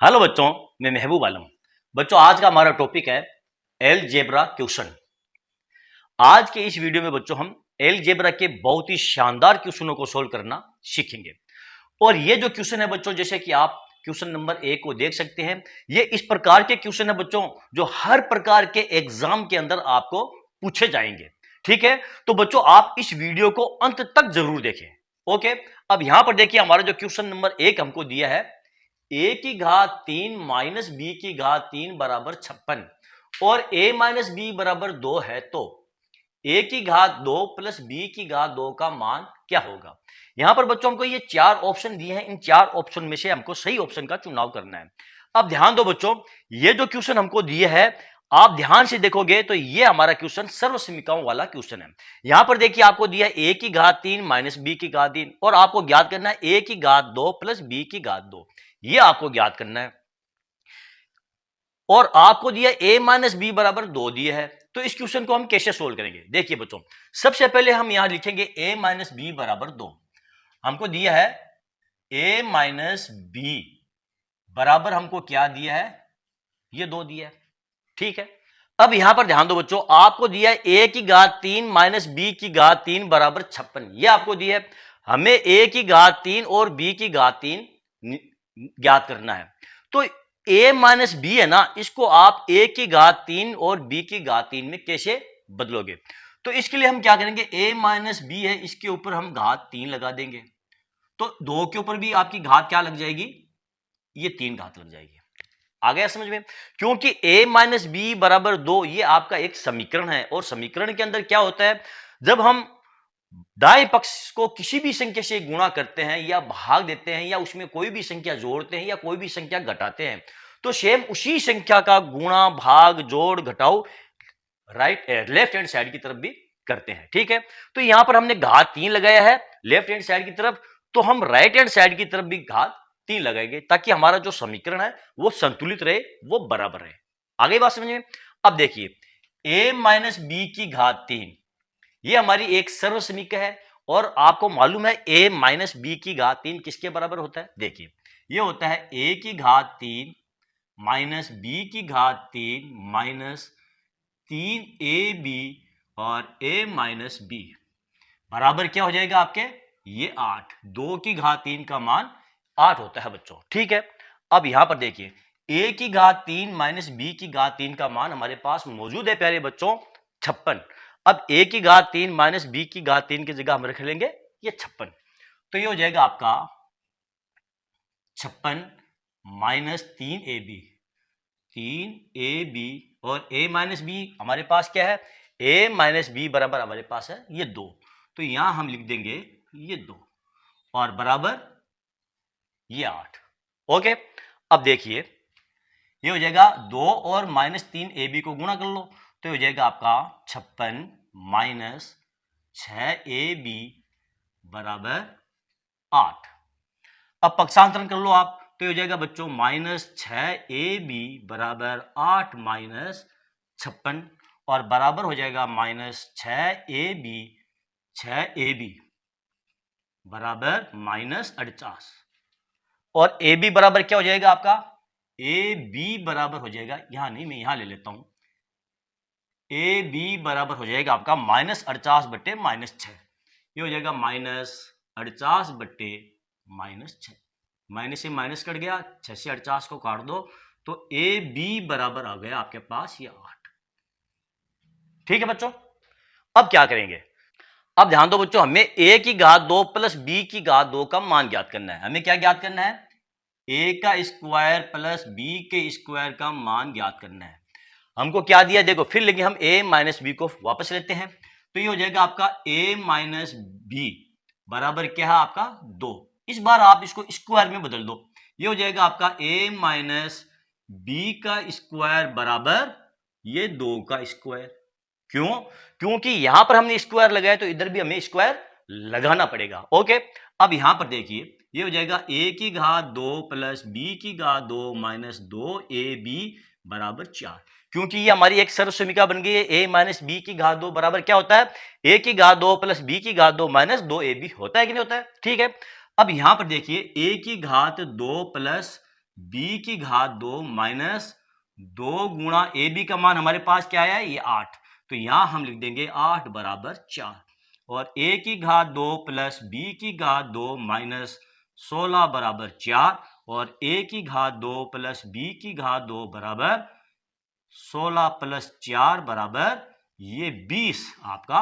Hello बच्चों, मैं महबूब आलम। बच्चों, आज का हमारा टॉपिक है अलजेब्रा क्वेश्चन। आज के इस वीडियो में बच्चों हम अलजेब्रा के बहुत ही शानदार क्वेश्चनों को सोल्व करना सीखेंगे। और ये जो क्वेश्चन है बच्चों, जैसे कि आप क्वेश्चन नंबर 1 को देख सकते हैं, ये इस प्रकार के क्वेश्चन है बच्चों जो हर प्रकार के एग्जाम के अंदर आपको पूछे जाएंगे। ठीक है, तो बच्चों आप इस वीडियो को अंत तक जरूर देखें। ओके, अब यहां पर देखिए हमारा जो क्वेश्चन नंबर 1 हमको दिया है, a की घात 3 माइनस बी की घात 3 बराबर 56 और a माइनस बी बराबर 2 है, तो a की घात 2 प्लस b की घात 2 का मान क्या होगा। यहां पर बच्चों हमको ये चार ऑप्शन दिए हैं, इन चार ऑप्शन में से हमको सही ऑप्शन का चुनाव करना है। अब ध्यान दो बच्चों, ये जो क्वेश्चन हमको दिए है, आप ध्यान से देखोगे तो ये हमारा क्वेश्चन सर्वसमीकाओं वाला क्वेश्चन है। यहां पर देखिए आपको दिया है a की घात 3 माइनस बी की घात 3 और आपको ज्ञात करना है a की घात 2 प्लस b की घात 2, ये आपको ज्ञात करना है। और आपको दिया a माइनस बी बराबर 2 दिया है, तो इस क्वेश्चन को हम कैसे सोल्व करेंगे। देखिए बच्चों, सबसे पहले हम यहां लिखेंगे a माइनस बी बराबर 2। हमको दिया है a माइनस बी बराबर, हमको क्या दिया है, ये 2 दिया है। ठीक है, अब यहां पर ध्यान दो बच्चों, आपको दिया है a की घात 3 माइनस बी की घात 3 बराबर 56, ये आपको दिया है। हमें a की घात 3 और b की घात 3 ज्ञात करना है। तो a माइनस बी है ना, इसको आप a की घात 3 और b की घात 3 में कैसे बदलोगे। तो इसके लिए हम क्या करेंगे, a माइनस बी है, इसके ऊपर हम घात 3 लगा देंगे, तो 2 के ऊपर भी आपकी घात क्या लग जाएगी, ये 3 घात लग जाएगी। आ गया समझ में, क्योंकि a माइनस बी बराबर 2 ये आपका एक समीकरण है, और समीकरण के अंदर क्या होता है, जब हम दाएं पक्ष को किसी भी संख्या से गुणा करते हैं या भाग देते हैं या उसमें कोई भी संख्या जोड़ते हैं या कोई भी संख्या घटाते हैं, तो सेम उसी संख्या का गुणा भाग जोड़ घटाओ लेफ्ट हैंड साइड की तरफ भी करते हैं। ठीक है, तो यहां पर हमने घात 3 लगाया है लेफ्ट हैंड साइड की तरफ, तो हम राइट हैंड साइड की तरफ भी घात 3 लगाएंगे, ताकि हमारा जो समीकरण है वो संतुलित रहे, वो बराबर रहे। आगे बात समझ में। अब देखिए, a माइनस बी की घात 3 ये हमारी एक सर्वसमीक है, और आपको मालूम है a माइनस बी की घात 3 किसके बराबर होता है। देखिए, ये होता है a की घात 3 माइनस बी की घात 3 माइनस 3ab और a माइनस बी बराबर क्या हो जाएगा आपके, ये 8। 2 की घात 3 का मान 8 होता है बच्चों। ठीक है, अब यहां पर देखिए, a की घात 3 माइनस बी की घात 3 का मान हमारे पास मौजूद है प्यारे बच्चों 56। अब a की घात 3 माइनस बी की घात 3 की जगह हम रख लेंगे ये 56, तो ये हो जाएगा आपका 56 माइनस 3ab और a माइनस बी हमारे पास क्या है, a माइनस बी बराबर हमारे पास है ये 2, तो यहां हम लिख देंगे ये 2 और बराबर ये 8। ओके, अब देखिए, ये हो जाएगा 2 और माइनस 3ab को गुणा कर लो, तो ये हो जाएगा आपका 56 माइनस 6ab बराबर 8। अब पक्षांतरण कर लो आप, तो हो जाएगा बच्चों माइनस 6ab बराबर 8 माइनस 56 और बराबर हो जाएगा माइनस 6ab बराबर माइनस 48। और ab बराबर क्या हो जाएगा आपका, ab बराबर हो जाएगा, यहां नहीं मैं यहां ले लेता हूं, ab बराबर हो जाएगा आपका माइनस 48 बट्टे माइनस 6, ये हो जाएगा माइनस 48 बट्टे माइनस 6। माइनस से माइनस कट गया, 6 से 48 को काट दो, तो ए बी बराबर आ गया आपके पास ये 8। ठीक है बच्चों, अब क्या करेंगे, अब ध्यान दो बच्चों, हमें a की घात 2 प्लस b की घात 2 का मान ज्ञात करना है। हमें क्या ज्ञात करना है, a का स्क्वायर प्लस b के स्क्वायर का मान ज्ञात करना है। हमको क्या दिया, देखो फिर लेकिन हम a माइनस बी को वापस लेते हैं, तो ये हो जाएगा आपका a माइनस बी बराबर क्या है आपका 2। इस बार आप इसको स्क्वायर में बदल दो, ये हो जाएगा आपका a माइनस बी का स्क्वायर बराबर ये 2 का स्क्वायर। क्यों, क्योंकि यहां पर हमने स्क्वायर लगाया, तो इधर भी हमें स्क्वायर लगाना पड़ेगा। ओके, अब यहां पर देखिए, ये हो जाएगा a की घात 2 प्लस b की घात 2 माइनस 2ab बराबर 4, क्योंकि ये हमारी एक सर्वसमीका बन गई है। a माइनस बी की घात 2 बराबर क्या होता है, a की घात 2 प्लस b की घात 2 माइनस 2ab होता है कि नहीं होता है। ठीक है, अब यहां पर देखिए, a की घात 2 प्लस बी की घात 2 माइनस 2 गुणा ए बी का मान हमारे पास क्या आया है, ये 8। तो यहां हम लिख देंगे 8 बराबर 4, और ए की घात 2 प्लस बी की घात 2 माइनस 16 बराबर 4, और ए की घात 2 प्लस बी की घात 2 बराबर 16 प्लस 4 बराबर ये 20 आपका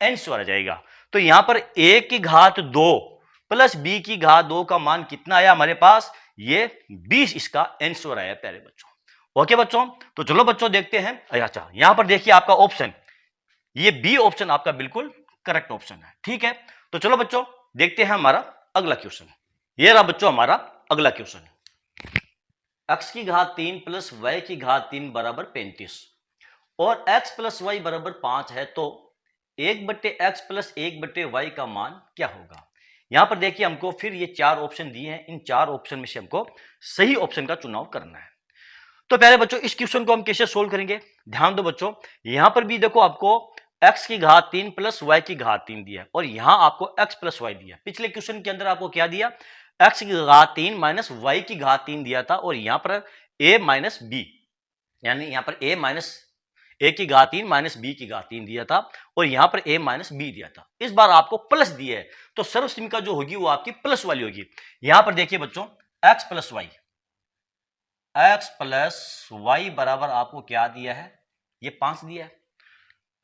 आंसर आ जाएगा। तो यहां पर ए की घात 2 प्लस बी की घात 2 का मान कितना आया हमारे पास, ये 20 इसका आंसर आया प्यारे बच्चों। ओके बच्चों, तो चलो बच्चों देखते हैं। अच्छा, यहां पर देखिए आपका ऑप्शन, ये बी ऑप्शन आपका बिल्कुल करेक्ट ऑप्शन है। ठीक है, तो चलो बच्चों देखते हैं हमारा अगला क्वेश्चन। ये रहा बच्चों हमारा अगला क्वेश्चन। x की घात 3 प्लस y की घात 3 बराबर 35 और x प्लस वाई बराबर 5 है, तो 1/x प्लस 1/y का मान क्या होगा। यहां पर देखिए हमको फिर ये 4 ऑप्शन दिए हैं, इन 4 ऑप्शन में से हमको सही ऑप्शन का चुनाव करना है। तो पहले बच्चों इस क्वेश्चन को हम कैसे सोल्व करेंगे, ध्यान दो बच्चों। यहां पर भी देखो आपको x की घात 3 प्लस y की घात 3 दिया है, और यहां आपको x प्लस y दिया। पिछले क्वेश्चन के अंदर आपको क्या दिया, x की घात 3 माइनस y की घात 3 दिया था, और यहां पर a माइनस b, यानी यहां पर a की घात 3 माइनस b की घात 3 दिया था, और यहां पर a माइनस b दिया था। इस बार आपको प्लस दिया है, तो सर्वसीमिका जो होगी वो आपकी प्लस वाली होगी। यहां पर देखिए बच्चों x प्लस वाई बराबर आपको क्या दिया है, ये 5 दिया है।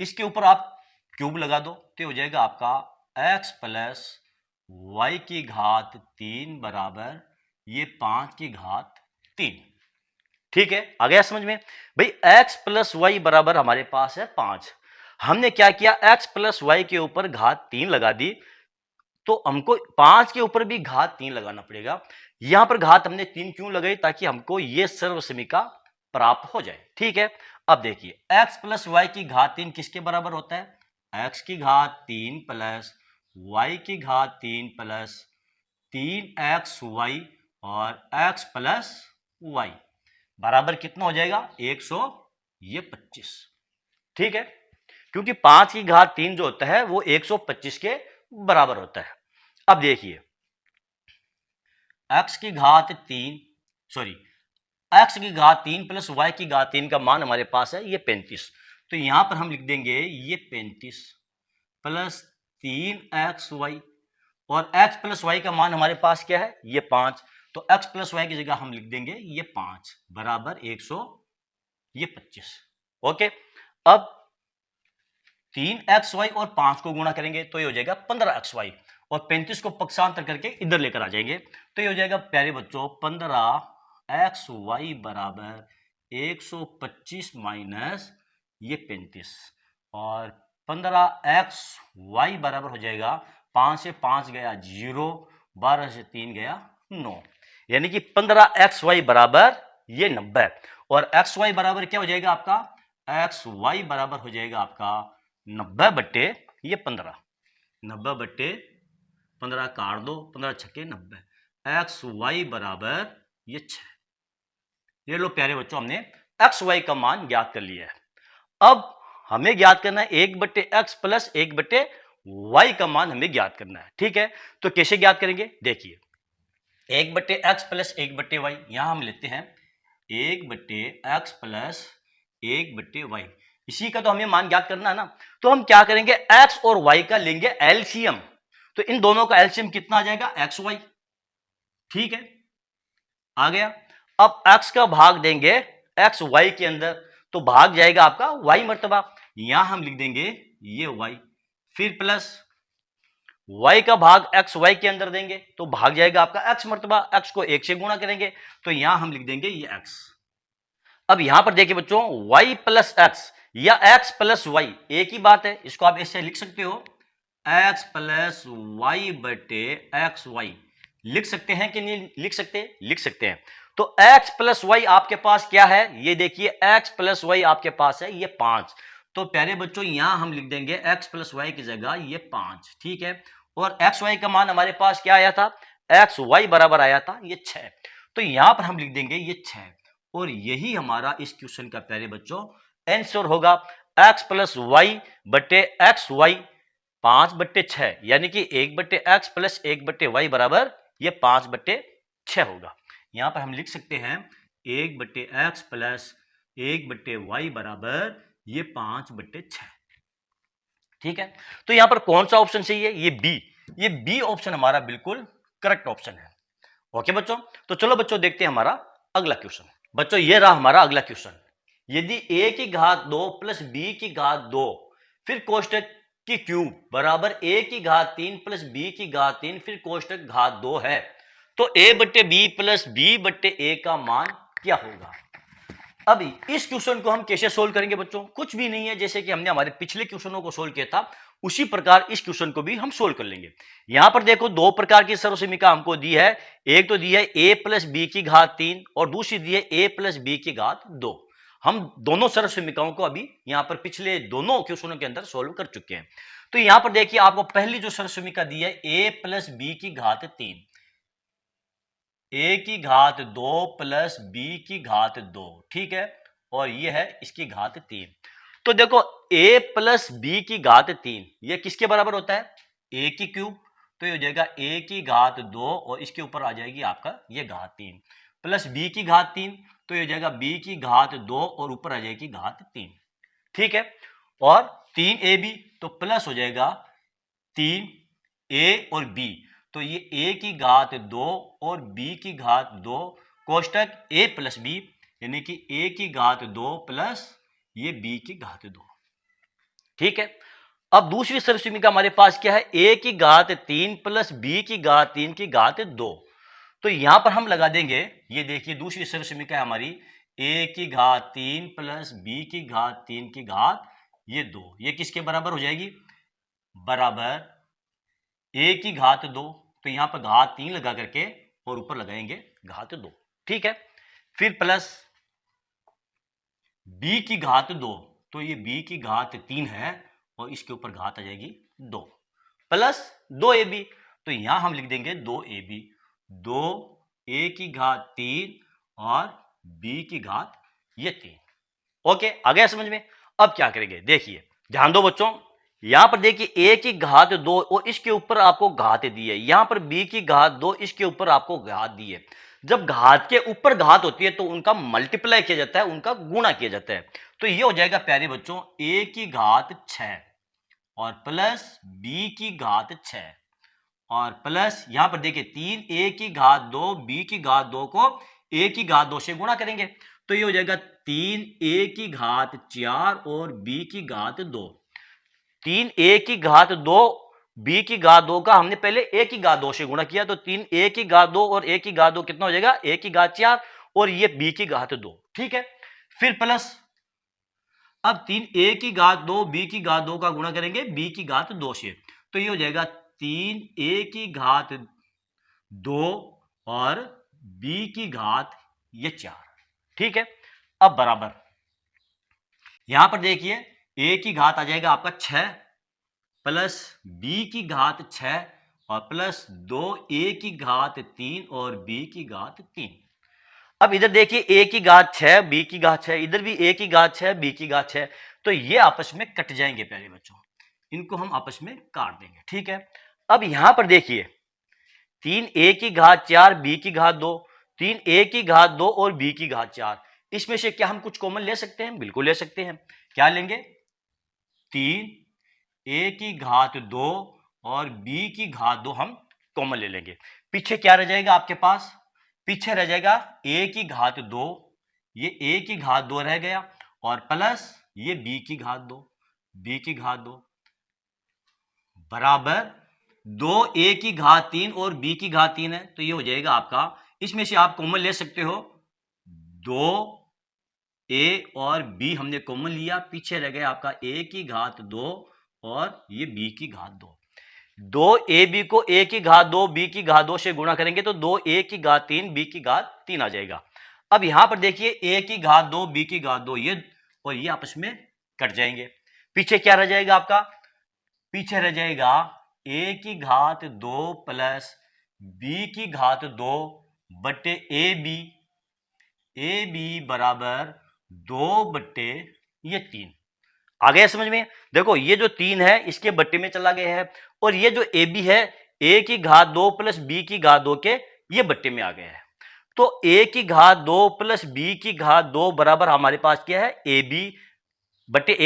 इसके ऊपर आप क्यूब लगा दो तो हो जाएगा आपका x प्लस वाई की घात 3 बराबर ये 5 की घात 3। ठीक है, आ गया समझ में भाई। x प्लस वाई बराबर हमारे पास है 5। हमने क्या किया, x प्लस वाई के ऊपर घात 3 लगा दी, तो हमको 5 के ऊपर भी घात 3 लगाना पड़ेगा। यहां पर घात हमने 3 क्यों लगाई, ताकि हमको ये सर्वसमीका प्राप्त हो जाए। ठीक है, अब देखिए x प्लस वाई की घात 3 किसके बराबर होता है, x की घात 3 प्लस y की घात 3 प्लस 3xy और x प्लस वाई बराबर कितना हो जाएगा, 125। ठीक है, क्योंकि 5 की घात 3 जो होता है वो 125 के बराबर होता है। अब देखिए x की घात 3 प्लस y की घात 3 का मान हमारे पास है ये 35। तो यहां पर हम लिख देंगे ये 35 प्लस 3xy, और x प्लस वाई का मान हमारे पास क्या है, ये 5। तो x प्लस वाई की जगह हम लिख देंगे ये 5 बराबर 125। ओके, अब 3xy और 5 को गुणा करेंगे तो ये हो जाएगा 15xy, और 35 को पक्षांतर करके इधर लेकर आ जाएंगे तो ये हो जाएगा प्यारे बच्चों 15xy बराबर 125 माइनस ये 35, और 15xy बराबर हो जाएगा 5 से 5 गया 0, 12 से 3 गया 9, यानी कि 15xy बराबर ये 90, और xy बराबर क्या हो जाएगा आपका, xy बराबर हो जाएगा आपका 90 बट्टे ये 15, 90 बट्टे 15 काट दो, 15 छक्के 90, xy बराबर ये 6। ये लो प्यारे बच्चों, हमने xy का मान ज्ञात कर लिया है। अब हमें ज्ञात करना है 1/x प्लस 1/y का मान हमें ज्ञात करना है। ठीक है, तो कैसे ज्ञात करेंगे, देखिए 1/x प्लस 1/y, यहां हम लेते हैं 1/x प्लस 1/y, इसी का तो हमें मान ज्ञात करना है ना। तो हम क्या करेंगे, x और y का लेंगे एलसीएम, तो इन दोनों का एलसीएम कितना आ जाएगा, xy। ठीक है, आ गया। अब x का भाग देंगे xy के अंदर, तो भाग जाएगा आपका y मर्तबा, यहां हम लिख देंगे ये y, फिर प्लस y का भाग xy के अंदर देंगे तो भाग जाएगा आपका x मर्तबा, x को 1 से गुणा करेंगे तो यहां हम लिख देंगे ये x। अब यहां पर देखिए बच्चों y प्लस x या x प्लस वाई एक ही बात है, इसको आप ऐसे लिख सकते हो x प्लस वाई बटे एक्स वाई, लिख सकते हैं कि नहीं लिख सकते, लिख सकते हैं। तो x प्लस वाई आपके पास क्या है, ये देखिए x प्लस वाई आपके पास है ये 5, तो प्यारे बच्चों यहां हम लिख देंगे x प्लस वाई की जगह ये 5। ठीक है, और एक्स वाई का मान हमारे पास क्या आया था, एक्स वाई बराबर आया था ये 6, तो यहां पर हम लिख देंगे ये 6, और यही हमारा इस क्वेश्चन का प्यारे बच्चों आंसर होगा। x प्लस वाई बटे एक्स वाई 5/6, यानी कि 1/x प्लस 1/y बराबर ये 5/6 होगा। यहां पर हम लिख सकते हैं 1/x प्लस 1/y बराबर ये 5/6। ठीक है, तो यहां पर कौन सा ऑप्शन सही है? ये बी ऑप्शन हमारा बिल्कुल करेक्ट ऑप्शन है। ओके बच्चों, तो चलो बच्चों देखते हैं हमारा अगला क्वेश्चन। बच्चों ये रहा हमारा अगला क्वेश्चन। यदि a की घात 2 प्लस b की घात 2 फिर कोष्टक की क्यूब बराबर a की घात 3 प्लस b की घात 3 फिर कोष्टक घात 2 है, तो a बट्टे b प्लस b बट्टे a का मान क्या होगा? अभी इस क्वेश्चन को हम कैसे सोल्व करेंगे बच्चों? कुछ भी नहीं है, जैसे कि हमने हमारे पिछले क्वेश्चनों को सोल्व किया था उसी प्रकार इस क्वेश्चन को भी हम सोल्व कर लेंगे। यहां पर देखो दो प्रकार की सर्वसमीका हमको दी है। एक तो दी है a प्लस बी की घात 3 और दूसरी दी है a प्लस बी की घात 2। हम दोनों सर्वसमीकाओं को अभी यहां पर पिछले दोनों क्वेश्चनों के अंदर सोल्व कर चुके हैं। तो यहां पर देखिए आपको पहली जो सर्वसमीका दी है a प्लस बी की घात 3, a की घात 2 प्लस b की घात 2, ठीक है, और ये है इसकी घात 3। तो देखो a प्लस बी की घात 3 ये किसके बराबर होता है? a की क्यूब, तो ये हो जाएगा a की घात 2 और इसके ऊपर आ जाएगी आपका ये घात 3 प्लस b की घात 3, तो ये हो जाएगा b की घात 2 और ऊपर आ जाएगी घात 3। ठीक है, और 3ab तो प्लस हो जाएगा 3a और b, तो ये a की घात 2 और b की घात 2 कोष्टक a प्लस b, यानी कि a की घात 2 प्लस ये b की घात 2। ठीक है, अब दूसरी सर्वसमीका हमारे पास क्या है? a की घात 3 प्लस b की घात 3 की घात 2। तो यहां पर हम लगा देंगे, ये देखिए दूसरी सर्वसमीका है हमारी a की घात 3 प्लस b की घात 3 की घात ये 2, ये किसके बराबर हो जाएगी? बराबर a की घात 2, तो यहां पर घात 3 लगा करके और ऊपर लगाएंगे घात 2। ठीक है, फिर प्लस b की घात 2, तो ये b की घात 3 है और इसके ऊपर घात आ जाएगी 2 प्लस 2ab, तो यहां हम लिख देंगे 2ab, 2a की घात 3 और b की घात ये 3। ओके, आ गया समझ में? अब क्या करेंगे देखिए, ध्यान दो बच्चों, यहां पर देखिए a की घात 2 और इसके ऊपर आपको घात दी है, यहां पर b की घात 2 इसके ऊपर आपको घात दी है। जब घात के ऊपर घात होती है तो उनका मल्टीप्लाई किया जाता है, उनका गुणा किया जाता है। तो ये हो जाएगा प्यारे बच्चों a की घात 6 और प्लस b की घात 6 और प्लस यहां पर देखिए 3a की घात 2 b की घात 2 को a की घात 2 से गुणा करेंगे, तो ये हो जाएगा 3a की घात 4 और b की घात 2। 3a की घात 2 b की घात 2 का हमने पहले a की घात 2 से गुणा किया, तो 3a की घात 2 और a की घात 2 कितना हो जाएगा? a की घात 4 और ये b की घात 2। ठीक है, फिर प्लस अब 3a की घात 2 b की घात 2 का गुणा करेंगे b की घात 2 से, तो ये हो जाएगा 3a की घात 2 और b की घात ये 4। ठीक है, अब बराबर यहां पर देखिए a की घात आ जाएगा आपका 6 प्लस b की घात 6 और प्लस 2a की घात 3 और b की घात 3। अब इधर देखिए a की घात 6 b की घात 6, इधर भी a की घात 6 b की घात 6, तो ये आपस में कट जाएंगे प्यारे बच्चों, इनको हम आपस में काट देंगे। ठीक है, अब यहां पर देखिए 3a की घात 4 b की घात 2, 3a की घात 2 और b की घात 4, इसमें से क्या हम कुछ कॉमन ले सकते हैं? बिल्कुल ले सकते हैं। क्या लेंगे? 3a की घात 2 और b की घात 2 हम कॉमन ले लेंगे। पीछे क्या रह जाएगा आपके पास? पीछे रह जाएगा a की घात 2, ये a की घात 2 रह गया और प्लस ये b की घात 2, b की घात 2 बराबर 2a की घात 3 और b की घात 3 है, तो ये हो जाएगा आपका, इसमें से आप कॉमन ले सकते हो 2a और b हमने कॉमन लिया, पीछे रह गया आपका a की घात 2 और ये b की घात 2। 2ab को a की घात 2 b की घात 2 से गुणा करेंगे तो 2a की घात 3 b की घात 3 आ जाएगा। अब यहां पर देखिए a की घात 2 b की घात 2 ये और ये आपस में कट जाएंगे। पीछे क्या रह जाएगा आपका? पीछे रह जाएगा a की घात 2 प्लस b की घात 2 बट्टे ab बराबर 2 बट्टे ये 3। आ गया समझ में? देखो ये जो 3 है इसके बट्टे में चला गया है और ये जो ab है a की घात 2 प्लस b की घात 2 के ये बट्टे में आ गया है। तो a की घात 2 प्लस b की घात 2 बराबर हमारे पास क्या है, ए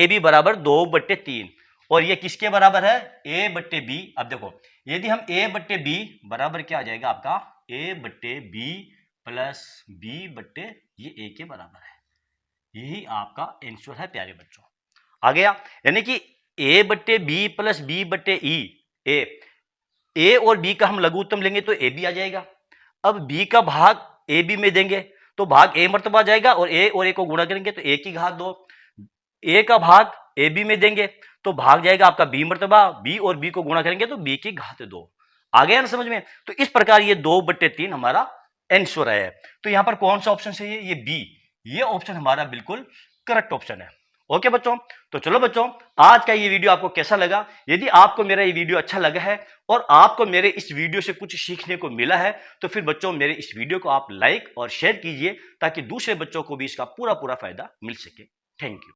बी बराबर 2/3। और ये किसके बराबर है, a बट्टे बी। अब देखो यदि हम a बट्टे बी बराबर क्या आ जाएगा आपका, a बट्टे बी प्लस बी बट्टे ये a के बराबर है। यही आपका आंसर है प्यारे बच्चों। आ गया, यानी कि a बट्टे बी प्लस बी बट्टे ई, ए और बी का हम लघुत्तम लेंगे तो ए बी आ जाएगा। अब बी का भाग ए बी में देंगे तो भाग ए मर्तबा आ जाएगा, और ए को गुणा करेंगे तो ए की घात 2। ए का भाग ए बी में देंगे तो भाग जाएगा आपका बी मर्तबा, बी और बी को गुणा करेंगे तो बी की घात 2। आ गया ना समझ में। तो इस प्रकार ये 2/3 हमारा आंसर है। तो यहां पर कौन सा ऑप्शन सही है, ये बी, ये ऑप्शन हमारा बिल्कुल करेक्ट ऑप्शन है। ओके बच्चों, तो चलो बच्चों आज का ये वीडियो आपको कैसा लगा। यदि आपको मेरा ये वीडियो अच्छा लगा है और आपको मेरे इस वीडियो से कुछ सीखने को मिला है तो फिर बच्चों मेरे इस वीडियो को आप लाइक और शेयर कीजिए ताकि दूसरे बच्चों को भी इसका पूरा फायदा मिल सके। Thank you.